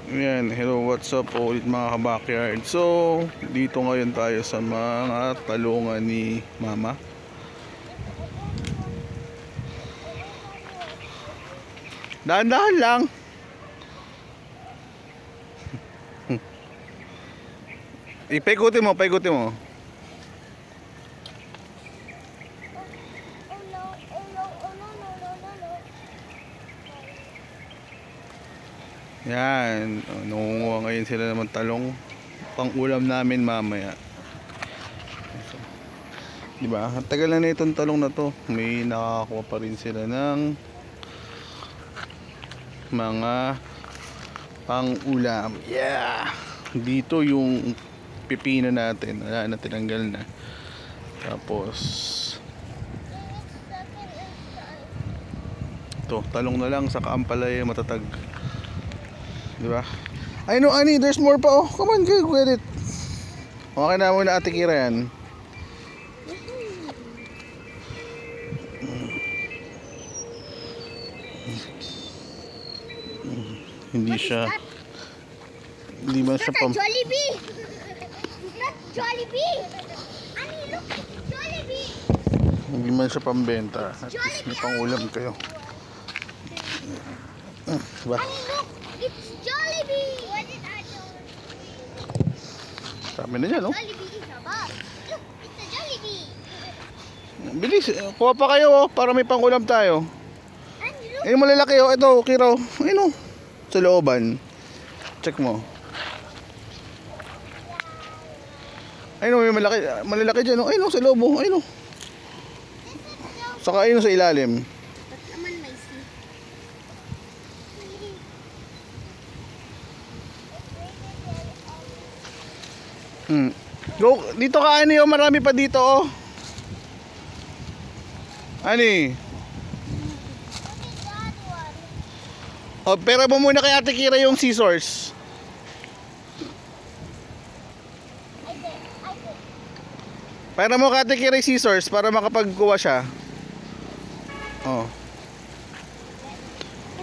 Ayan, hello, what's up po ulit mga ka-backyard. So, dito ngayon tayo sa mga talungan ni Mama. Dahan-dahan lang. Paikutin mo, paikutin mo. Yan, nangunguha ngayon sila naman talong. Pang ulam namin mamaya. So, diba? Ang tagal na itong talong na to. May nakakakuha pa rin sila ng mga pang ulam. Yeah! Dito yung pipino natin. Wala na, tinanggal na. Tapos to, talong na lang sa kaampalaya matatag. Diba? I know, Ani, there's more pa. Oh, come on, go get it. Okay na muna, Ate Kira, yan. Hindi siya. Hindi man siya pam... Jollibee! That's Jollibee! Ani, look, it's Jollibee! Hindi man siya pambenta. At least may pangulam kayo. Diba? Ani, look, it's Jollibee! What is that Jollibee? Sabi na niya, no? Jollibee is a bus. Look, it's a Jollibee! Bilis, kuha pa kayo, oh, para may pangulam tayo. Ani, look! Eh, malalaki, oh. Ito, Kira, oh. Ayun, oh. Sa looban. Check mo. Ayun, may malalaki dyan, oh. Ayun, sa loob, oh. Ayun, oh. Saka ayun sa ilalim. Ba't naman may seat? Go, dito ka, Ani, oh. Marami pa dito, oh. Ani. What is that one? Oh, pera mo muna kay Ate Kira yung scissors. I did. Pera mo kay Ate Kira yung scissors para makapagkuha siya. Oh.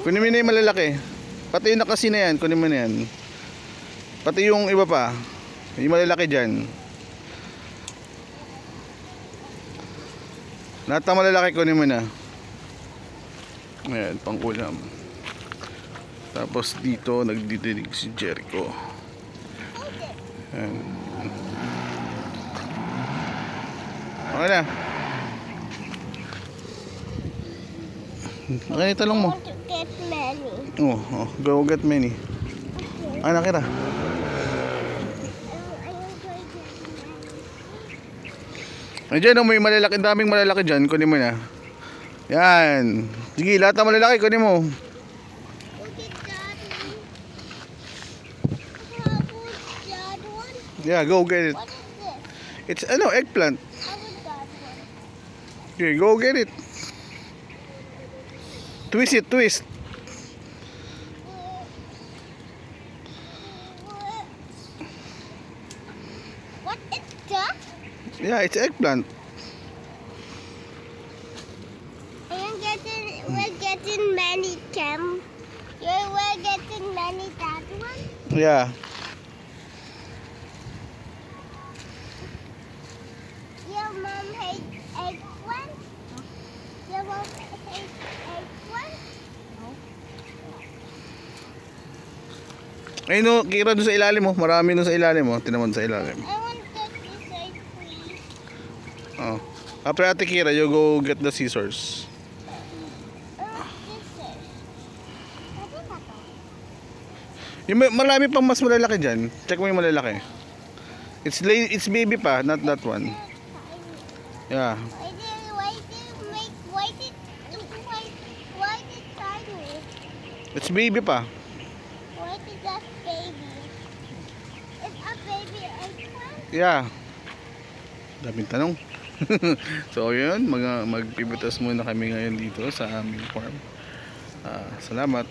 Kunin mo na yung malalaki. Pati yung nakasi na yan, kunin mo na yan. Pati yung iba pa. Yung malalaki dyan. Lahat ng malalaki kunin mo na. Ayan, pang ulam. Tapos dito nagdidilig si Jericho. Ayan. Okay na. Okay, talong mo. I want to get many. Oh, go get many. Ano kita? I want to get many. Ayan, oh, may malalaki, daming malalaki dyan. Kunin mo na. Yan. Sige, lahat ng malalaki kunin mo. Look at that one. How about that one? Yeah, go get it. What is this? It's eggplant. How about that one? Okay, go get it. Twist it, twist. What is that? Yeah, it's eggplant. We're getting many we're getting many that one. Yeah. Your mom hates eggplant. Your mom hates eggplant. Ayun, no, Kira, doon sa ilalim mo. Marami doon sa ilalim mo. Tinamon sa ilalim. I want that this side, please. Oh. After Ate Kira, you go get the scissors. I want this side. Pwede ba to? Yung marami pang mas malalaki dyan. Check mo yung malalaki. It's baby pa, not that one. Yeah. Why did tiny? It's baby pa. Why did that baby? It's a baby eggplant? Yeah. Daming tanong. So yun, magpipitas muna kami ngayon dito sa aming farm. Salamat.